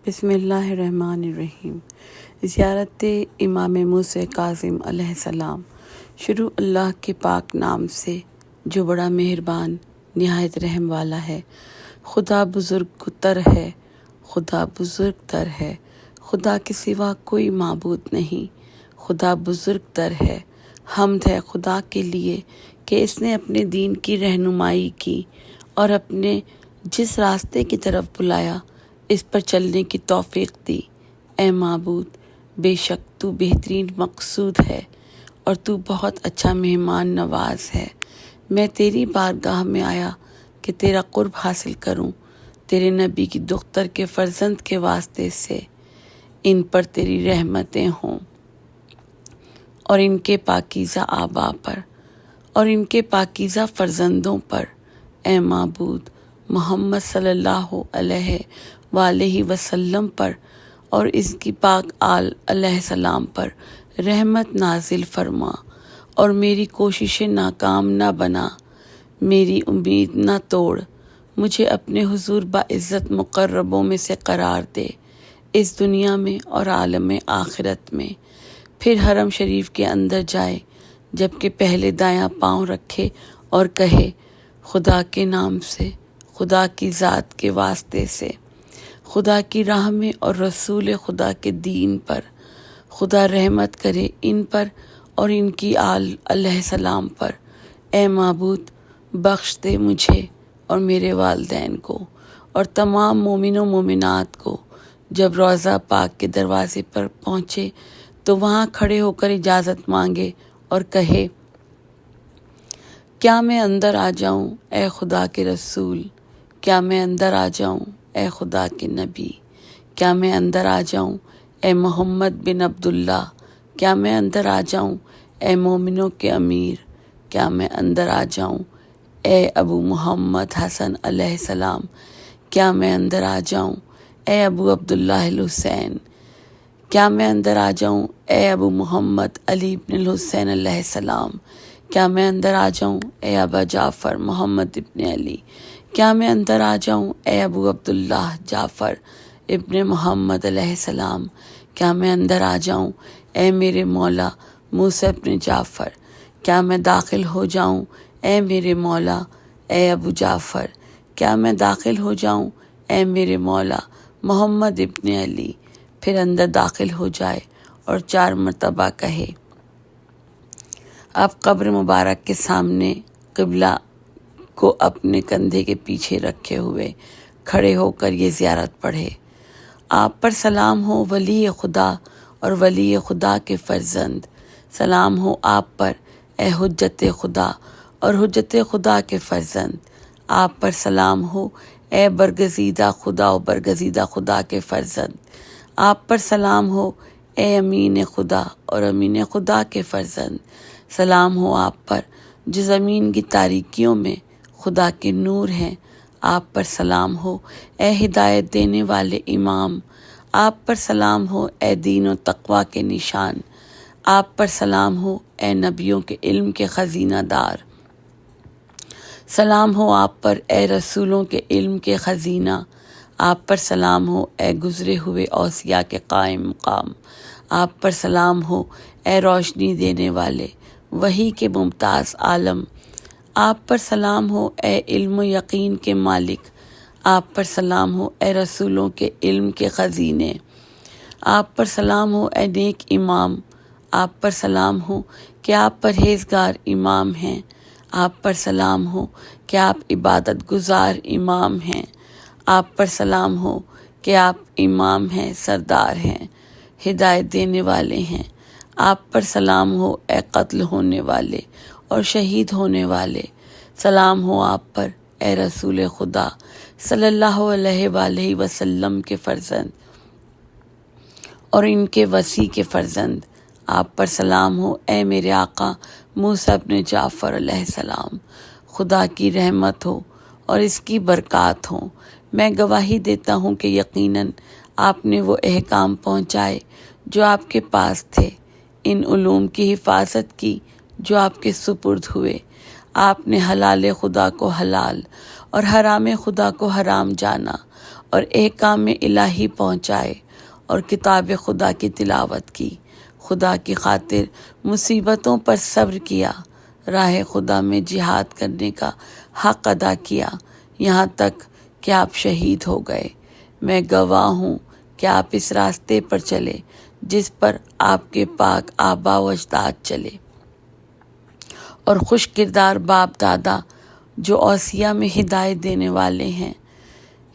بسم اللہ الرحمن الرحیم۔ زیارت امام موسیٰ کاظم علیہ السلام۔ شروع اللہ کے پاک نام سے جو بڑا مہربان نہایت رحم والا ہے۔ خدا بزرگ تر ہے، خدا بزرگ تر ہے، خدا کے سوا کوئی معبود نہیں، خدا بزرگ تر ہے۔ حمد ہے خدا کے لیے کہ اس نے اپنے دین کی رہنمائی کی اور اپنے جس راستے کی طرف بلایا اس پر چلنے کی توفیق دی۔ اے معبود، بے شک تو بہترین مقصود ہے اور تو بہت اچھا مہمان نواز ہے۔ میں تیری بارگاہ میں آیا کہ تیرا قرب حاصل کروں، تیرے نبی کی دختر کے فرزند کے واسطے سے ان پر تیری رحمتیں ہوں اور ان کے پاکیزہ آبا پر اور ان کے پاکیزہ فرزندوں پر۔ اے معبود، محمد صلی اللہ علیہ وآلہ وسلم پر اور اس کی پاک آل علیہ السلام پر رحمت نازل فرما اور میری کوششیں ناکام نہ بنا، میری امید نہ توڑ، مجھے اپنے حضور باعزت مقربوں میں سے قرار دے اس دنیا میں اور عالم آخرت میں۔ پھر حرم شریف کے اندر جائے جبکہ پہلے دایاں پاؤں رکھے اور کہے، خدا کے نام سے، خدا کی ذات کے واسطے سے، خدا کی راہ میں اور رسول خدا کے دین پر، خدا رحمت کرے ان پر اور ان کی آل علیہ السلام پر۔ اے معبود، بخش دے مجھے اور میرے والدین کو اور تمام مومن و مومنات کو۔ جب روضہ پاک کے دروازے پر پہنچے تو وہاں کھڑے ہو کر اجازت مانگے اور کہے، کیا میں اندر آ جاؤں اے خدا کے رسول؟ کیا میں اندر آ جاؤں اے خدا کے نبی؟ کیا میں اندر آ جاؤں اے محمد بن عبداللہ؟ کیا میں اندر آ جاؤں اے مومنوں کے امیر؟ کیا میں اندر آ جاؤں اے ابو محمد حسن علیہ السلام؟ کیا میں اندر آ جاؤں اے ابو عبداللہ الحسین؟ کیا میں اندر آ جاؤں اے ابو محمد علی بن الحسین علیہ السلام؟ کیا میں اندر آ جاؤں اے ابا جعفر محمد ابن علی؟ کیا میں اندر آ جاؤں اے ابو عبداللہ جعفر ابن محمد علیہ السلام؟ کیا میں اندر آ جاؤں اے میرے مولا موسیٰ ابن جعفر؟ کیا میں داخل ہو جاؤں اے میرے مولا اے ابو جعفر؟ کیا میں داخل ہو جاؤں اے میرے مولا محمد ابن علی؟ پھر اندر داخل ہو جائے اور 4 مرتبہ کہے۔ اب قبر مبارک کے سامنے قبلہ کو اپنے کندھے کے پیچھے رکھے ہوئے کھڑے ہو کر یہ زیارت پڑھے۔ آپ پر سلام ہو ولی خدا اور ولی خدا کے فرزند، سلام ہو آپ پر اے حجت خدا اور حجت خدا کے فرزند، آپ پر سلام ہو اے برگزیدہ خدا و برگزیدہ خدا کے فرزند، آپ پر سلام ہو اے امین خدا اور امین خدا کے فرزند، سلام ہو آپ پر جو زمین کی تاریکیوں میں خدا کے نور ہیں، آپ پر سلام ہو اے ہدایت دینے والے امام، آپ پر سلام ہو اے دین و تقوی کے نشان، آپ پر سلام ہو اے نبیوں کے علم کے خزینہ دار، سلام ہو آپ پر اے رسولوں کے علم کے خزینہ، آپ پر سلام ہو اے گزرے ہوئے اوصیاء کے قائم مقام، آپ پر سلام ہو اے روشنی دینے والے وحی کے ممتاز عالم، آپ پر سلام ہو اے علم و یقین کے مالک، آپ پر سلام ہو اے رسولوں کے علم کے خزینے، آپ پر سلام ہو اے نیک امام، آپ پر سلام ہو کہ آپ پرہیزگار امام ہیں، آپ پر سلام ہو کہ آپ عبادت گزار امام ہیں، آپ پر سلام ہو کہ آپ امام ہیں، سردار ہیں، ہدایت دینے والے ہیں، آپ پر سلام ہو اے قتل ہونے والے اور شہید ہونے والے، سلام ہو آپ پر اے رسول خدا صلی اللہ علیہ وآلہ وسلم کے فرزند اور ان کے وصی کے فرزند، آپ پر سلام ہو اے میرے آقا موسیٰ ابن جعفر علیہ السلام۔ خدا کی رحمت ہو اور اس کی برکات ہوں۔ میں گواہی دیتا ہوں کہ یقیناً آپ نے وہ احکام پہنچائے جو آپ کے پاس تھے، ان علوم کی حفاظت کی جو آپ کے سپرد ہوئے، آپ نے حلال خدا کو حلال اور حرام خدا کو حرام جانا اور احکام الہی پہنچائے اور کتاب خدا کی تلاوت کی، خدا کی خاطر مصیبتوں پر صبر کیا، راہ خدا میں جہاد کرنے کا حق ادا کیا، یہاں تک کہ آپ شہید ہو گئے۔ میں گواہ ہوں کہ آپ اس راستے پر چلے جس پر آپ کے پاک آبا و اجداد چلے، اور خوش کردار باپ دادا جو اوصیہ میں ہدایت دینے والے ہیں،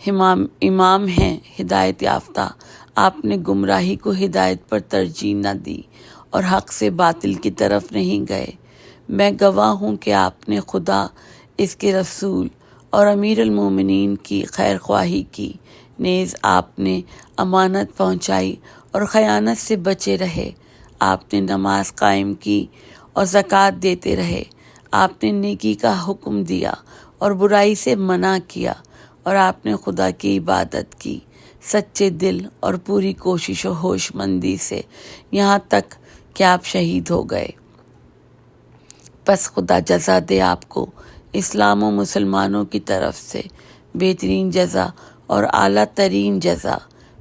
امام ہیں ہدایت یافتہ، آپ نے گمراہی کو ہدایت پر ترجیح نہ دی اور حق سے باطل کی طرف نہیں گئے۔ میں گواہ ہوں کہ آپ نے خدا، اس کے رسول اور امیر المومنین کی خیر خواہی کی، نیز آپ نے امانت پہنچائی اور خیانت سے بچے رہے، آپ نے نماز قائم کی اور زکوٰۃ دیتے رہے، آپ نے نیکی کا حکم دیا اور برائی سے منع کیا، اور آپ نے خدا کی عبادت کی سچے دل اور پوری کوشش و ہوش مندی سے، یہاں تک کہ آپ شہید ہو گئے۔ پس خدا جزا دے آپ کو اسلام و مسلمانوں کی طرف سے بہترین جزا اور اعلیٰ ترین جزا۔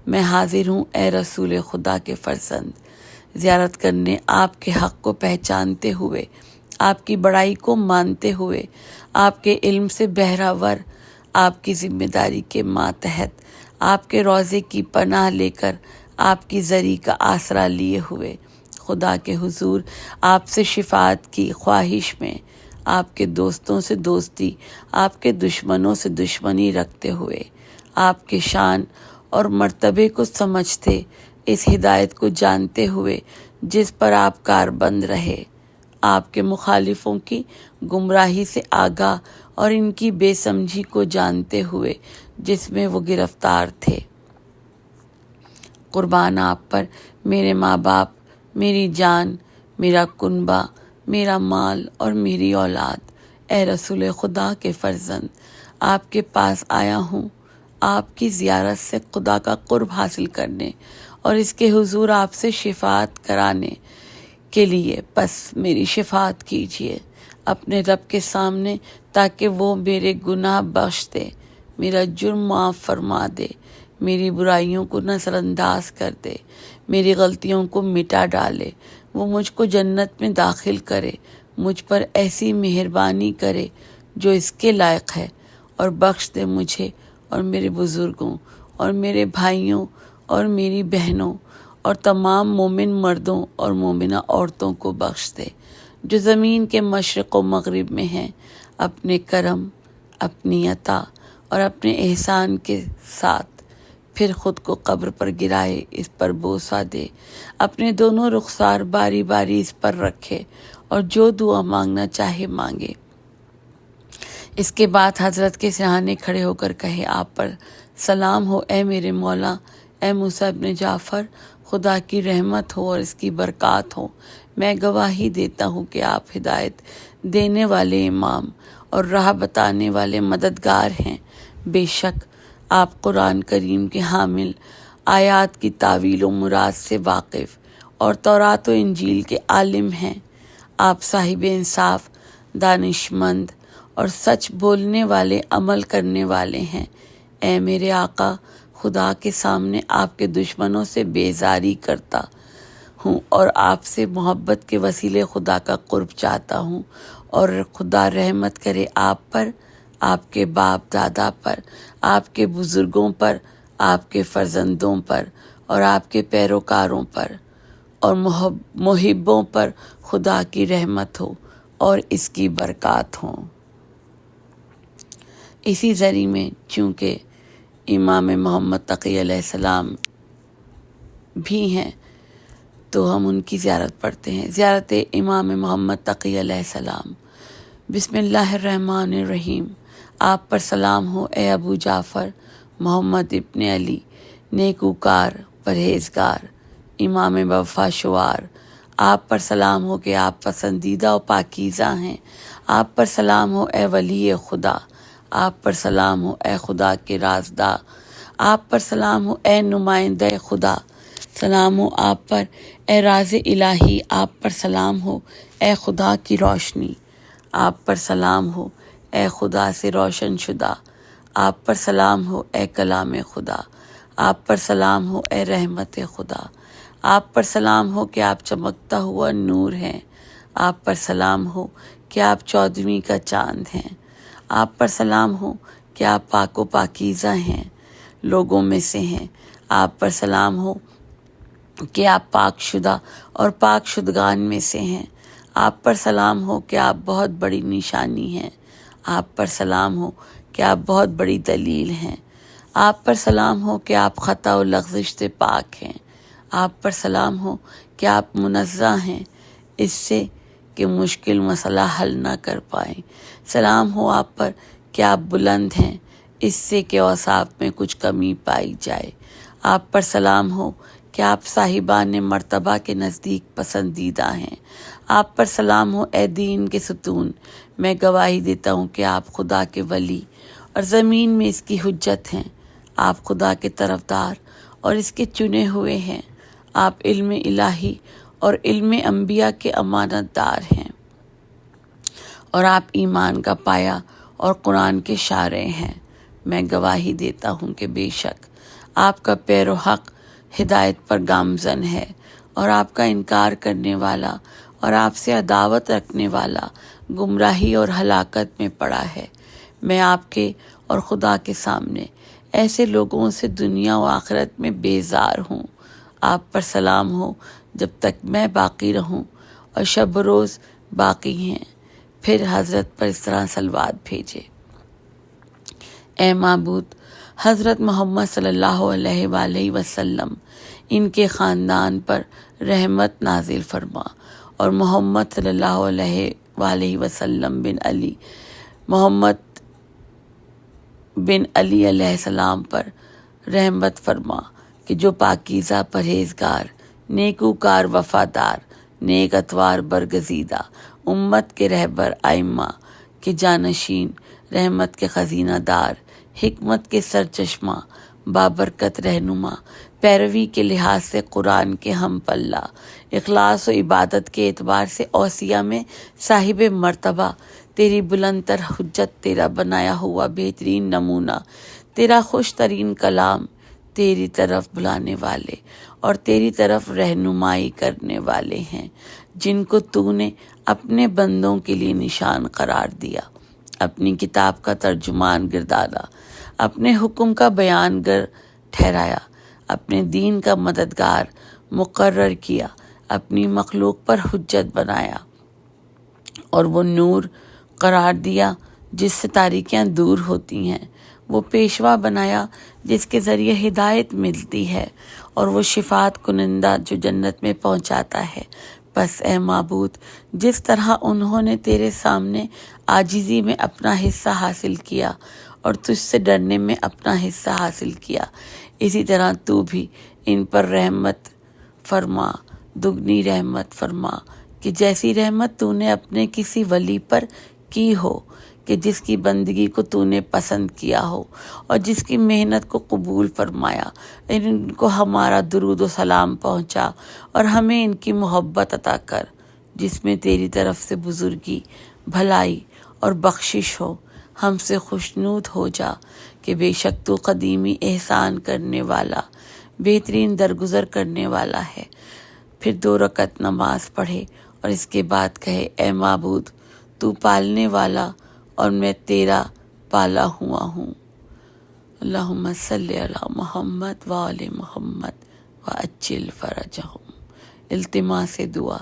میں حاضر ہوں اے رسول خدا کے فرزند، زیارت کرنے، آپ کے حق کو پہچانتے ہوئے، آپ کی بڑائی کو مانتے ہوئے، آپ کے علم سے بہرہ آپ کی ذمہ داری کے ماتحت، آپ کے روضے کی پناہ لے کر، آپ کی زری کا آسرا لیے ہوئے، خدا کے حضور آپ سے شفاعت کی خواہش میں، آپ کے دوستوں سے دوستی، آپ کے دشمنوں سے دشمنی رکھتے ہوئے، آپ کے شان اور مرتبے کو سمجھتے، اس ہدایت کو جانتے ہوئے جس پر آپ کاربند رہے، آپ کے مخالفوں کی گمراہی سے آگاہ اور ان کی بے سمجھی کو جانتے ہوئے جس میں وہ گرفتار تھے۔ قربان آپ پر میرے ماں باپ، میری جان، میرا کنبہ، میرا مال اور میری اولاد۔ اے رسول خدا کے فرزند، آپ کے پاس آیا ہوں آپ کی زیارت سے خدا کا قرب حاصل کرنے اور اس کے حضور آپ سے شفاعت کرانے کے لیے، پس میری شفاعت کیجیے اپنے رب کے سامنے تاکہ وہ میرے گناہ بخش دے، میرا جرم معاف فرما دے، میری برائیوں کو نظر انداز کر دے، میری غلطیوں کو مٹا ڈالے، وہ مجھ کو جنت میں داخل کرے، مجھ پر ایسی مہربانی کرے جو اس کے لائق ہے، اور بخش دے مجھے اور میرے بزرگوں اور میرے بھائیوں اور میری بہنوں اور تمام مومن مردوں اور مومنہ عورتوں کو بخش دے جو زمین کے مشرق و مغرب میں ہیں، اپنے کرم، اپنی عطا اور اپنے احسان کے ساتھ، پھر خود کو قبر پر گرائے، اس پر بوسہ دے، اپنے دونوں رخسار باری باری اس پر رکھے اور جو دعا مانگنا چاہے مانگے۔ اس کے بعد حضرت کے سرہانے کھڑے ہو کر کہے، آپ پر سلام ہو اے میرے مولا، اے موسیٰ ابن جعفر، خدا کی رحمت ہو اور اس کی برکات ہو۔ میں گواہی دیتا ہوں کہ آپ ہدایت دینے والے امام اور راہ بتانے والے مددگار ہیں۔ بے شک آپ قرآن کریم کے حامل، آیات کی تعویل و مراد سے واقف اور تورات و انجیل کے عالم ہیں۔ آپ صاحب انصاف، دانشمند اور سچ بولنے والے، عمل کرنے والے ہیں۔ اے میرے آقا، خدا کے سامنے آپ کے دشمنوں سے بیزاری کرتا ہوں اور آپ سے محبت کے وسیلے خدا کا قرب چاہتا ہوں، اور خدا رحمت کرے آپ پر، آپ کے باپ دادا پر، آپ کے بزرگوں پر، آپ کے فرزندوں پر اور آپ کے پیروکاروں پر اور محبوں پر خدا کی رحمت ہو اور اس کی برکات ہوں۔ اسی ذریعے میں چونکہ امام محمد تقی علیہ السلام بھی ہیں تو ہم ان کی زیارت پڑھتے ہیں۔ زیارت امام محمد تقی علیہ السلام۔ بسم اللہ الرحمن الرحیم۔ آپ پر سلام ہو اے ابو جعفر محمد ابن علی، نیکوکار، پرہیزگار، امام وفا شوار۔ آپ پر سلام ہو کہ آپ پسندیدہ و پاکیزہ ہیں۔ آپ پر سلام ہو اے ولی خدا۔ آپ پر سلام ہو اے خدا کے رازداں۔ آپ پر سلام ہو اے نمائندہ خدا۔ سلام ہو آپ پر اے راز الہی۔ آپ پر سلام ہو اے خدا کی روشنی۔ آپ پر سلام ہو اے خدا سے روشن شدہ۔ آپ پر سلام ہو اے کلام خدا، آپ پر سلام ہو اے رحمت خدا، آپ پر سلام ہو کہ آپ چمکتا ہوا نور ہیں، آپ پر سلام ہو کہ آپ 14ویں کا چاند ہیں، آپ پر سلام ہو کہ آپ پاک و پاکیزہ ہیں، لوگوں میں سے ہیں، آپ پر سلام ہو کہ آپ پاک شدہ اور پاک شدگان میں سے ہیں، آپ پر سلام ہو کہ آپ بہت بڑی نشانی ہیں، آپ پر سلام ہو کہ آپ بہت بڑی دلیل ہیں، آپ پر سلام ہو کہ آپ خطا و لغزش سے پاک ہیں، آپ پر سلام ہو کہ آپ منزہ ہیں اس سے کہ مشکل مسئلہ حل نہ کر پائیں، سلام ہو آپ پر کہ آپ بلند ہیں اس سے کہ اوصاف میں کچھ کمی پائی جائے، آپ پر سلام ہو کہ آپ صاحبان مرتبہ کے نزدیک پسندیدہ ہیں، آپ پر سلام ہو اے دین کے ستون، میں گواہی دیتا ہوں کہ آپ خدا کے ولی اور زمین میں اس کی حجت ہیں، آپ خدا کے طرفدار اور اس کے چنے ہوئے ہیں، آپ علم الہی اور علم انبیاء کے امانت دار ہیں، اور آپ ایمان کا پایا اور قرآن کے شارع ہیں، میں گواہی دیتا ہوں کہ بے شک آپ کا پیر و حق ہدایت پر گامزن ہے، اور آپ کا انکار کرنے والا اور آپ سے عداوت رکھنے والا گمراہی اور ہلاکت میں پڑا ہے، میں آپ کے اور خدا کے سامنے ایسے لوگوں سے دنیا و آخرت میں بیزار ہوں، آپ پر سلام ہو جب تک میں باقی رہوں اور شب و روز باقی ہیں، پھر حضرت پر اس طرح صلوات بھیجے۔ اے معبود، حضرت محمد صلی اللہ علیہ وآلہ وسلم ان کے خاندان پر رحمت نازل فرما، اور محمد صلی اللہ علیہ وآلہ وسلم محمد بن علی علیہ السلام پر رحمت فرما کہ جو پاکیزہ پرہیزگار، نیکوکار وفادار، نیک اتوار برگزیدہ، امت کے رہبر ائمہ کے جانشین، رحمت کے خزینہ دار، حکمت کے سرچشمہ، بابرکت رہنما، پیروی کے لحاظ سے قرآن کے ہم پلہ، اخلاص و عبادت کے اعتبار سے اوصیہ میں صاحب مرتبہ، تیری بلند تر حجت، تیرا بنایا ہوا بہترین نمونہ، تیرا خوش ترین کلام، تیری طرف بلانے والے اور تیری طرف رہنمائی کرنے والے ہیں، جن کو تو نے اپنے بندوں کے لیے نشان قرار دیا، اپنی کتاب کا ترجمان گردانا، اپنے حکم کا بیان گر ٹھہرایا، اپنے دین کا مددگار مقرر کیا، اپنی مخلوق پر حجت بنایا، اور وہ نور قرار دیا جس سے تاریکیاں دور ہوتی ہیں، وہ پیشوا بنایا جس کے ذریعے ہدایت ملتی ہے، اور وہ شفاعت کنندہ جو جنت میں پہنچاتا ہے۔ بس اے معبود، جس طرح انہوں نے تیرے سامنے عاجزی میں اپنا حصہ حاصل کیا اور تجھ سے ڈرنے میں اپنا حصہ حاصل کیا، اسی طرح تو بھی ان پر رحمت فرما، دگنی رحمت فرما، کہ جیسی رحمت تو نے اپنے کسی ولی پر کی ہو کہ جس کی بندگی کو تو نے پسند کیا ہو اور جس کی محنت کو قبول فرمایا، ان کو ہمارا درود و سلام پہنچا اور ہمیں ان کی محبت عطا کر، جس میں تیری طرف سے بزرگی، بھلائی اور بخشش ہو، ہم سے خوشنود ہو جا کہ بے شک تو قدیمی احسان کرنے والا، بہترین درگزر کرنے والا ہے۔ پھر 2 رکعت نماز پڑھے اور اس کے بعد کہے، اے معبود، تو پالنے والا اور میں تیرا پالا ہوا ہوں۔ اللہم صلی علی محمد وآل محمد وعجل فرجہم۔ التماس دعا۔